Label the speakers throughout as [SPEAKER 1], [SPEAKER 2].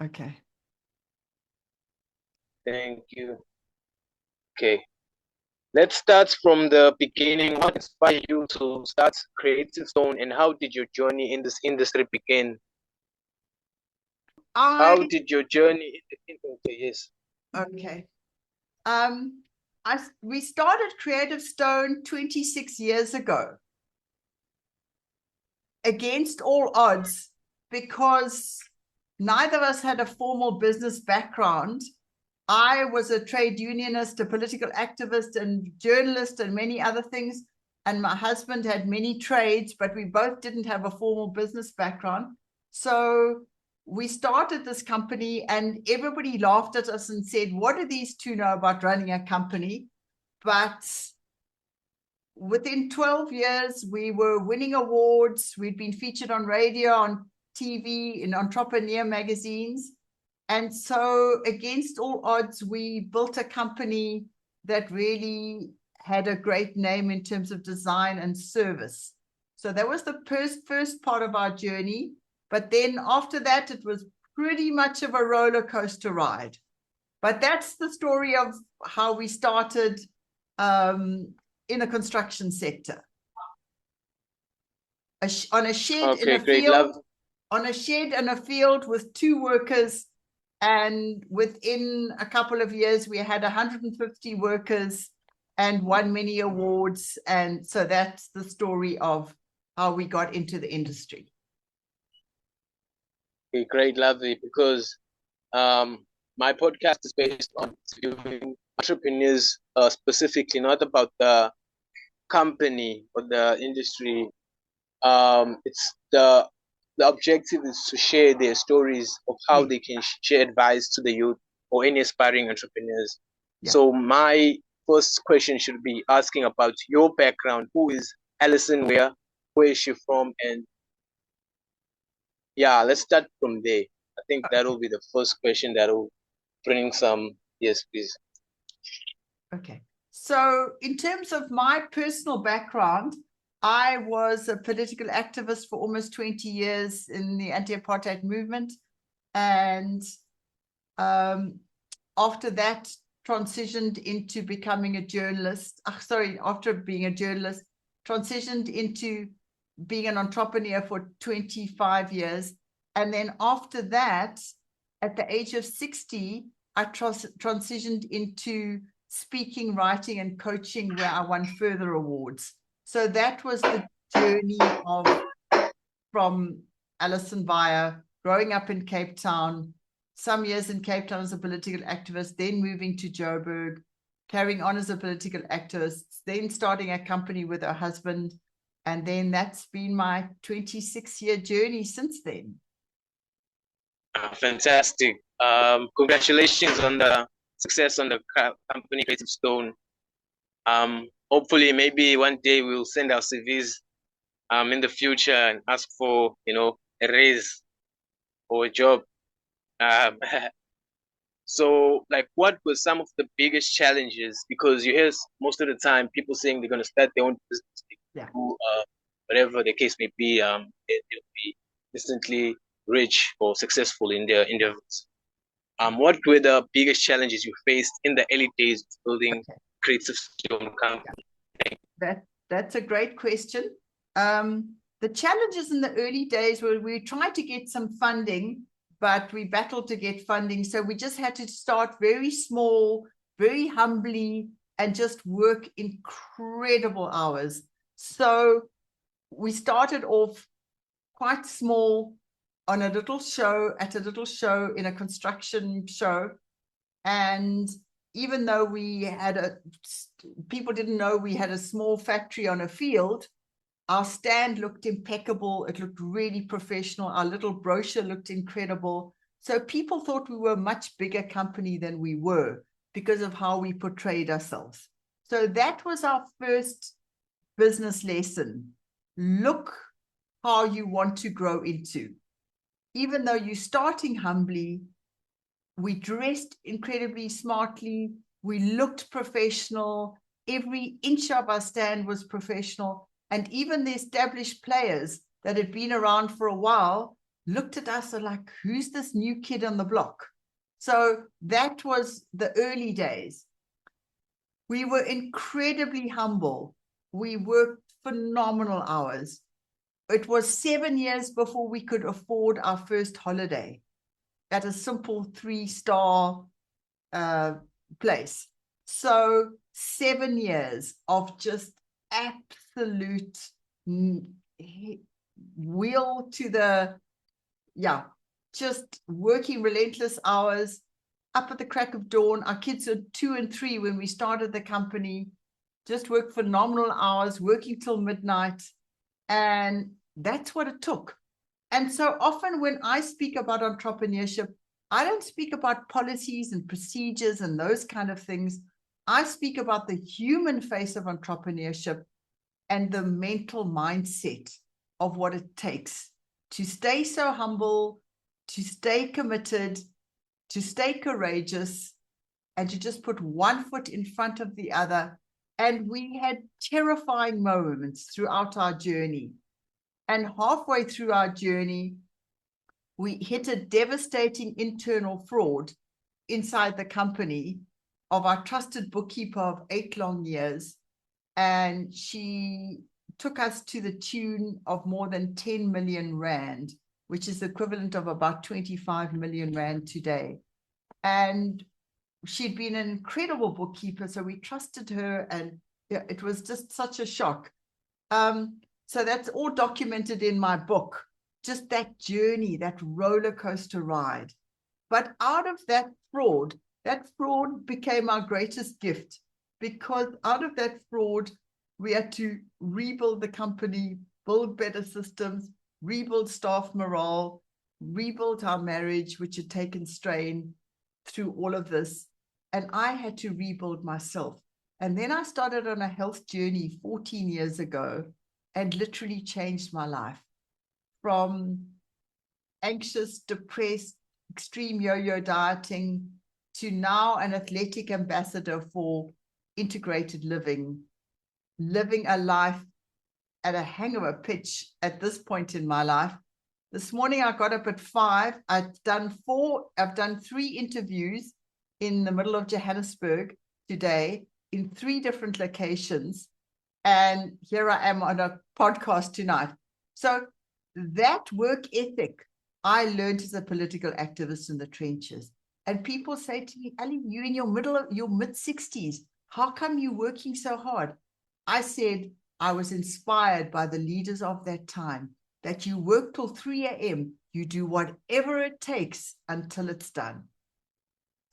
[SPEAKER 1] Okay.
[SPEAKER 2] Thank you. Okay. Let's start from the beginning. What inspired you to start Creative Stone, and how did your journey in this industry begin? How did your journey in the industry? Yes.
[SPEAKER 1] Okay. We started Creative Stone 26 years ago, against all odds, because neither of us had a formal business background. I was a trade unionist, a political activist, and journalist, and many other things. And my husband had many trades, but we both didn't have a formal business background. So we started this company, and everybody laughed at us and said, what do these two know about running a company? But within 12 years, we were winning awards. We'd been featured on radio, on TV, in entrepreneur magazines. And so against all odds, we built a company that really had a great name in terms of design and service. So that was the first part of our journey. But then after that, it was pretty much of a roller coaster ride. But that's the story of how we started in the construction sector. On a shed in a field, on a shed in a field with 2 workers. And within a couple of years, we had 150 workers and won many awards. And so that's the story of how we got into the industry.
[SPEAKER 2] Okay, great, lovely. Because my podcast is based on interviewing entrepreneurs specifically, not about the company or the industry. It's the objective is to share their stories of how they can share advice to the youth or any aspiring entrepreneurs. Yeah. So my first question should be asking about your background. Who is Alison Weihe? Where is she from? And yeah, let's start from there. I think that will be the first question that will bring some. Yes, please.
[SPEAKER 1] Okay. So in terms of my personal background, I was a political activist for almost 20 years in the anti-apartheid movement. And after that, transitioned into becoming a journalist. After being a journalist, transitioned into being an entrepreneur for 25 years. And then after that, at the age of 60, I transitioned into speaking, writing, and coaching, where I won further awards. So that was the journey from Alison Weihe, growing up in Cape Town, some years in Cape Town as a political activist, then moving to Joburg, carrying on as a political activist, then starting a company with her husband. And then that's been my 26-year journey since then.
[SPEAKER 2] Fantastic. Congratulations on the success on the company Creative Stone. Hopefully, maybe one day we'll send our CVs in the future and ask for, a raise or a job. So, like, what were some of the biggest challenges? Because you hear most of the time people saying they're going to start their own business, do, whatever the case may be, they'll be instantly rich or successful in their endeavors. What were the biggest challenges you faced in the early days of building Creative Stone company?
[SPEAKER 1] That's a great question. The challenges in the early days were we tried to get some funding, but we battled to get funding. So we just had to start very small, very humbly, and just work incredible hours. So we started off quite small on a little show, in a construction show. And even though people didn't know we had a small factory on a field, our stand looked impeccable. It looked really professional. Our little brochure looked incredible. So people thought we were a much bigger company than we were because of how we portrayed ourselves. So that was our first business lesson. Look how you want to grow into. Even though you're starting humbly, we dressed incredibly smartly. We looked professional. Every inch of our stand was professional. And even the established players that had been around for a while looked at us and like, who's this new kid on the block? So that was the early days. We were incredibly humble. We worked phenomenal hours. It was 7 years before we could afford our first holiday at a simple 3-star place. So 7 years of just absolute wheel to the, just working relentless hours, up at the crack of dawn. Our kids were 2 and 3 when we started the company, just worked phenomenal hours, working till midnight. And that's what it took. And so often when I speak about entrepreneurship, I don't speak about policies and procedures and those kind of things. I speak about the human face of entrepreneurship and the mental mindset of what it takes to stay so humble, to stay committed, to stay courageous, and to just put one foot in front of the other. And we had terrifying moments throughout our journey. And halfway through our journey, we hit a devastating internal fraud inside the company of our trusted bookkeeper of 8 long years. And she took us to the tune of more than 10 million rand, which is the equivalent of about 25 million rand today. And she'd been an incredible bookkeeper, so we trusted her, and it was just such a shock. So that's all documented in my book, just that journey, that roller coaster ride. But out of that fraud became our greatest gift, because out of that fraud, we had to rebuild the company, build better systems, rebuild staff morale, rebuild our marriage, which had taken strain through all of this. And I had to rebuild myself. And then I started on a health journey 14 years ago and literally changed my life from anxious, depressed, extreme yo-yo dieting to now an athletic ambassador for integrated living a life at a hang of a pitch at this point in my life. This morning I got up at 5. I've done 3 interviews in the middle of Johannesburg today in 3 different locations. And here I am on a podcast tonight. So that work ethic I learned as a political activist in the trenches. And people say to me, Ali, you in your mid-60s, how come you working so hard? I said, I was inspired by the leaders of that time, that you work till 3 a.m., you do whatever it takes until it's done.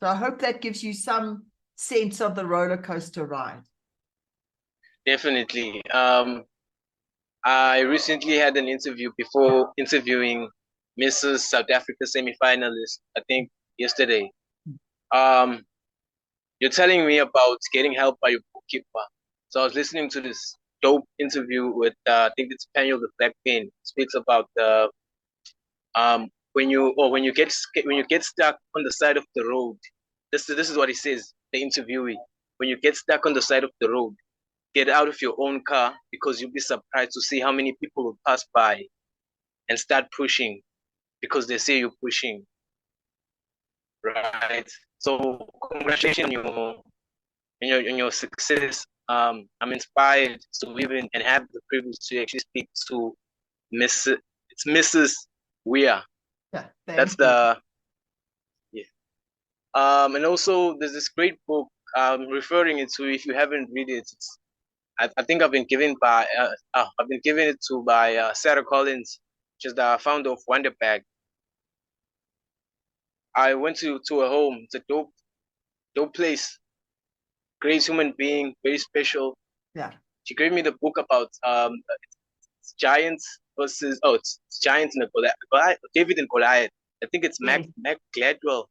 [SPEAKER 1] So I hope that gives you some sense of the roller coaster ride.
[SPEAKER 2] Definitely. I recently had an interview before interviewing Mrs. South Africa semi-finalist, I think yesterday. You're telling me about getting help by your bookkeeper. So I was listening to this dope interview with I think it's Paniel the Black Pen. It speaks about the when you get stuck on the side of the road. This is what he says, the interviewee. When you get stuck on the side of the road, get out of your own car, because you'll be surprised to see how many people will pass by and start pushing because they say you're pushing. Right. So congratulations on your success. I'm inspired to even and have the privilege to actually speak to Mrs. Weihe.
[SPEAKER 1] Yeah,
[SPEAKER 2] That's the and also there's this great book referring it to. If you haven't read it, I think I've been given it to by Sarah Collins, which is the founder of Wonder Bag. I went to a home. It's a dope place. Great human being, very special.
[SPEAKER 1] Yeah.
[SPEAKER 2] She gave me the book about it's giants versus it's giants and Goliath, David and Goliath. I think it's Mac Gladwell.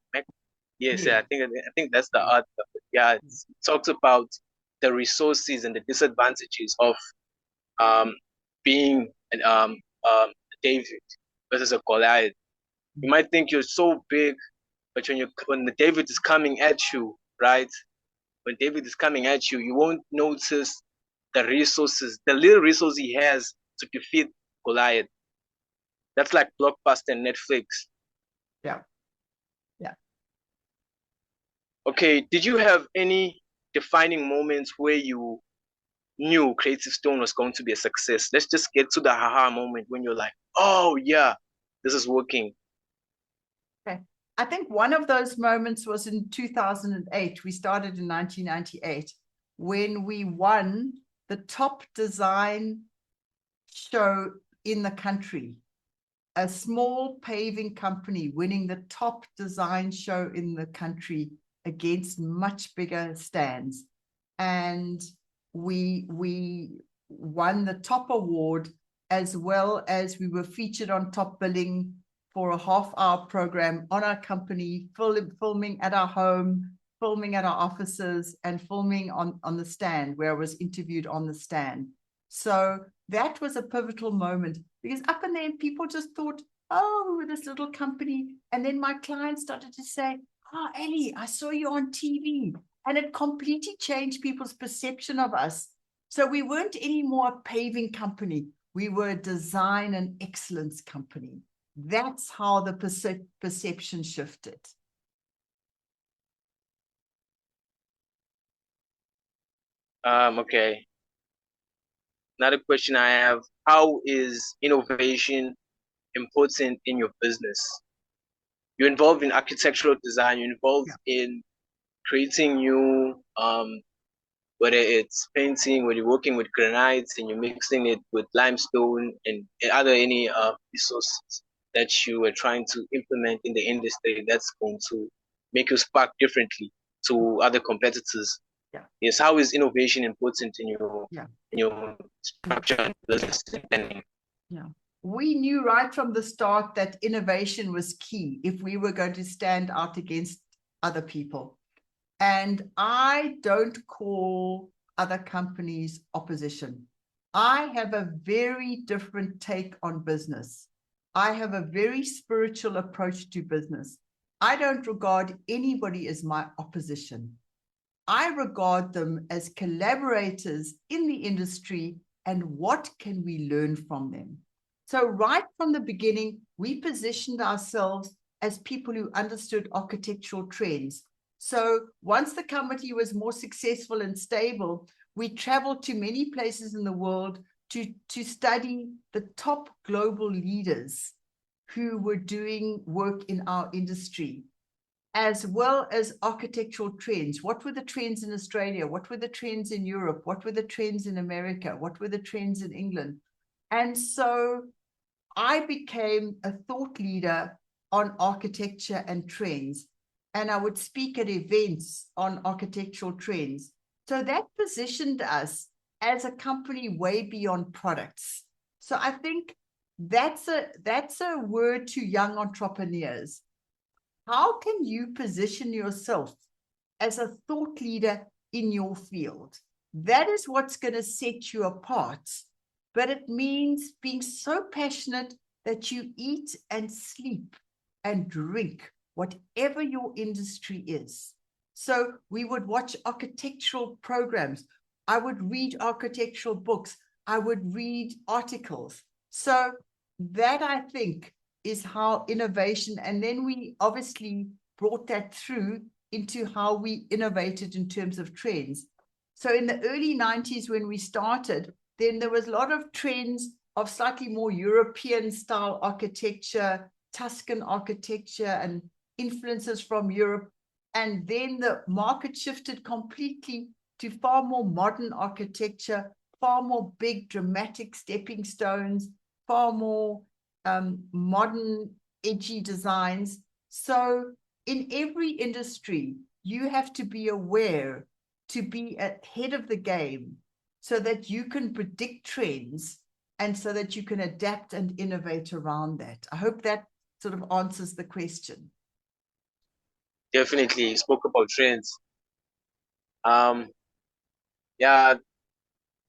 [SPEAKER 2] Yes, I think that's the art of it. Yeah, it talks about the resources and the disadvantages of being an David versus a Goliath. You might think you're so big, but when the David is coming at you, right? When David is coming at you, you won't notice the resources, the little resources he has to defeat Goliath. That's like Blockbuster and Netflix.
[SPEAKER 1] Yeah. Yeah.
[SPEAKER 2] Okay, did you have any defining moments where you knew Creative Stone was going to be a success? Let's just get to the haha moment when you're like, oh yeah, this is working.
[SPEAKER 1] Okay. I think one of those moments was in 2008. We started in 1998 when we won the top design show in the country. A small paving company winning the top design show in the country against much bigger stands. And we won the top award, as well as we were featured on Top Billing for a half-hour program on our company, filming at our home, filming at our offices, and filming on the stand where I was interviewed on the stand. So that was a pivotal moment, because up and then people just thought, oh, we're this little company. And then my clients started to say, oh, Ellie, I saw you on TV. And it completely changed people's perception of us. So we weren't anymore a paving company. We were a design and excellence company. That's how the perception shifted.
[SPEAKER 2] Okay. Another question I have, how is innovation important in your business? You're involved in architectural design, you're involved in creating new, whether it's painting, when you're working with granites and you're mixing it with limestone and other any resources that you are trying to implement in the industry that's going to make you spark differently to other competitors.
[SPEAKER 1] Yeah.
[SPEAKER 2] Yes, how is innovation important in your structure and business planning?
[SPEAKER 1] Yeah. We knew right from the start that innovation was key if we were going to stand out against other people. And I don't call other companies opposition. I have a very different take on business. I have a very spiritual approach to business. I don't regard anybody as my opposition. I regard them as collaborators in the industry, and what can we learn from them? So right from the beginning, we positioned ourselves as people who understood architectural trends. So once the company was more successful and stable, we traveled to many places in the world to study the top global leaders who were doing work in our industry, as well as architectural trends. What were the trends in Australia? What were the trends in Europe? What were the trends in America? What were the trends in England? And so I became a thought leader on architecture and trends, and I would speak at events on architectural trends. So that positioned us as a company way beyond products. So I think that's a word to young entrepreneurs. How can you position yourself as a thought leader in your field? That is what's going to set you apart. But it means being so passionate that you eat and sleep and drink whatever your industry is. So we would watch architectural programs. I would read architectural books. I would read articles. So that, I think, is how innovation, and then we obviously brought that through into how we innovated in terms of trends. So in the early 90s, when we started, then there was a lot of trends of slightly more European style architecture, Tuscan architecture, and influences from Europe. And then the market shifted completely to far more modern architecture, far more big, dramatic stepping stones, far more modern, edgy designs. So in every industry, you have to be aware to be ahead of the game so that you can predict trends and so that you can adapt and innovate around that. I hope that sort of answers the question.
[SPEAKER 2] Definitely, you spoke about trends. Yeah,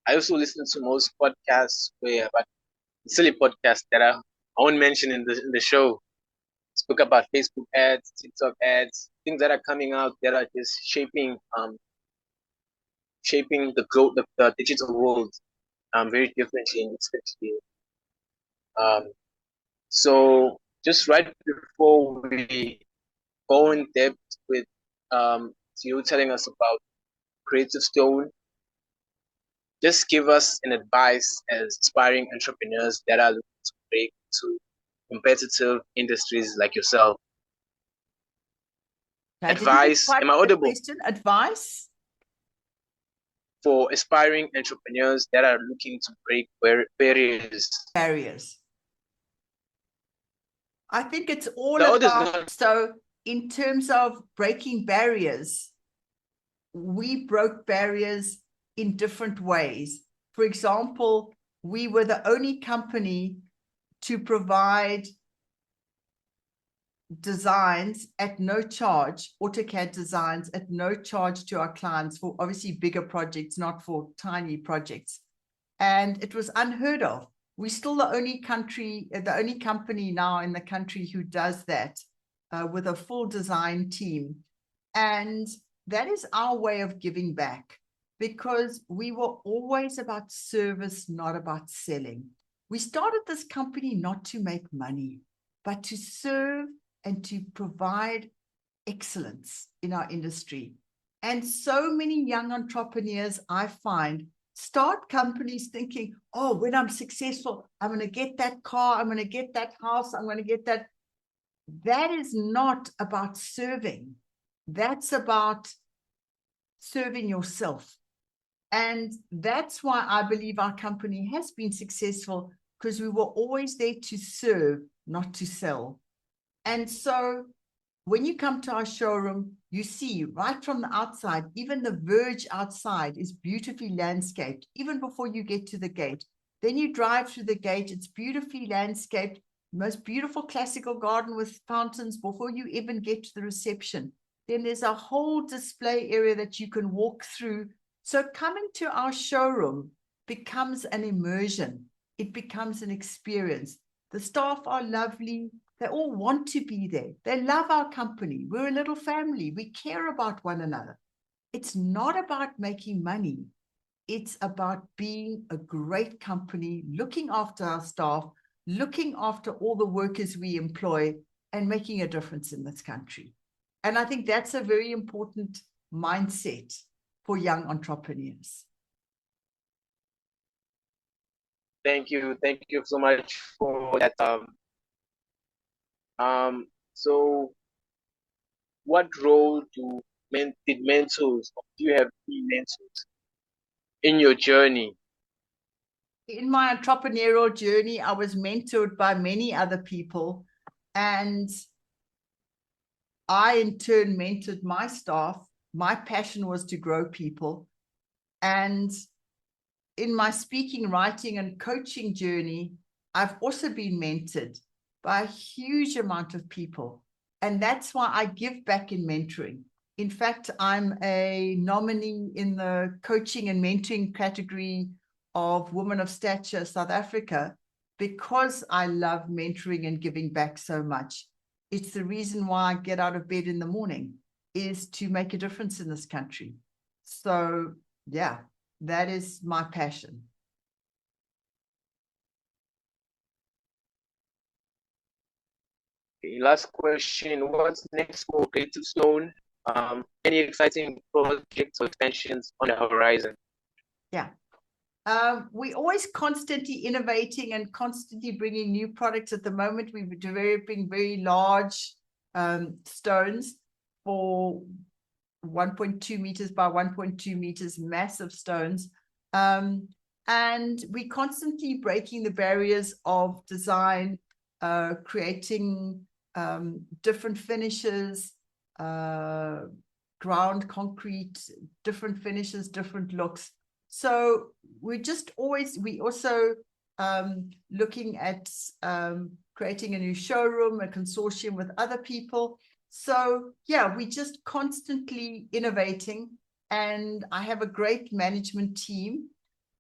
[SPEAKER 2] I also listen to most podcasts but silly podcasts that I won't mention in the show. Spoke about Facebook ads, TikTok ads, things that are coming out that are just shaping the digital world very differently and especially So just right before we go in depth with you telling us about Creative Stone, just give us an advice as aspiring entrepreneurs that are looking to break into competitive industries like yourself.
[SPEAKER 1] I didn't
[SPEAKER 2] Advice,
[SPEAKER 1] quite
[SPEAKER 2] am I
[SPEAKER 1] get the
[SPEAKER 2] audible?
[SPEAKER 1] question. Advice?
[SPEAKER 2] For aspiring entrepreneurs that are looking to break barriers.
[SPEAKER 1] Barriers. I think it's all
[SPEAKER 2] The audio is
[SPEAKER 1] about,
[SPEAKER 2] not.
[SPEAKER 1] so in terms of breaking barriers, we broke barriers in different ways. For example, we were the only company to provide designs at no charge, AutoCAD designs at no charge to our clients for obviously bigger projects, not for tiny projects. And it was unheard of. We're still the only company now in the country who does that with a full design team. And that is our way of giving back, because we were always about service, not about selling. We started this company not to make money, but to serve and to provide excellence in our industry. And so many young entrepreneurs, I find, start companies thinking, oh, when I'm successful, I'm going to get that car, I'm going to get that house, I'm going to get that. That is not about serving. That's about serving yourself. And that's why I believe our company has been successful, because we were always there to serve, not to sell. And so when you come to our showroom, you see right from the outside, even the verge outside is beautifully landscaped, even before you get to the gate. Then you drive through the gate, it's beautifully landscaped, most beautiful classical garden with fountains before you even get to the reception. Then there's a whole display area that you can walk through. So coming to our showroom becomes an immersion. It becomes an experience. The staff are lovely. They all want to be there. They love our company. We're a little family. We care about one another. It's not about making money. It's about being a great company, looking after our staff, looking after all the workers we employ, and making a difference in this country. And I think that's a very important mindset for young entrepreneurs.
[SPEAKER 2] Thank you so much for that. So what role did mentors, or do you have any mentors in your journey?
[SPEAKER 1] In my entrepreneurial journey, I was mentored by many other people, and I in turn mentored my staff. My passion was to grow people. And in my speaking, writing, and coaching journey, I've also been mentored by a huge amount of people. And that's why I give back in mentoring. In fact, I'm a nominee in the coaching and mentoring category of Women of Stature South Africa, because I love mentoring and giving back so much. It's the reason why I get out of bed in the morning, is to make a difference in this country. So yeah, that is my passion.
[SPEAKER 2] Okay, last question. What's next for Creative Stone? Any exciting projects or expansions on the horizon?
[SPEAKER 1] Yeah. We're always constantly innovating and constantly bringing new products. At the moment, we're developing very large stones for 1.2 meters by 1.2 meters, massive stones. And we're constantly breaking the barriers of design, creating different finishes, ground concrete, different finishes, different looks. So we also looking at creating a new showroom, a consortium with other people. So yeah, we just constantly innovating, and I have a great management team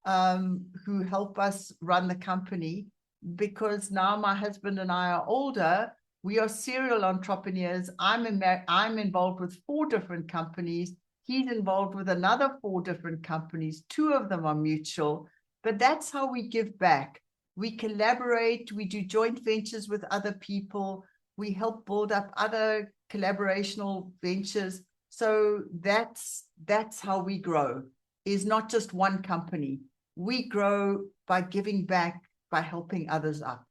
[SPEAKER 1] who help us run the company, because now my husband and I are older. We are serial entrepreneurs. I'm involved with 4 different companies. He's involved with another 4 different companies. 2 of them are mutual, but that's how we give back. we collaborate, we do joint ventures with other people, we help build up other collaborational ventures. So that's how we grow, is not just one company. We grow by giving back, by helping others up.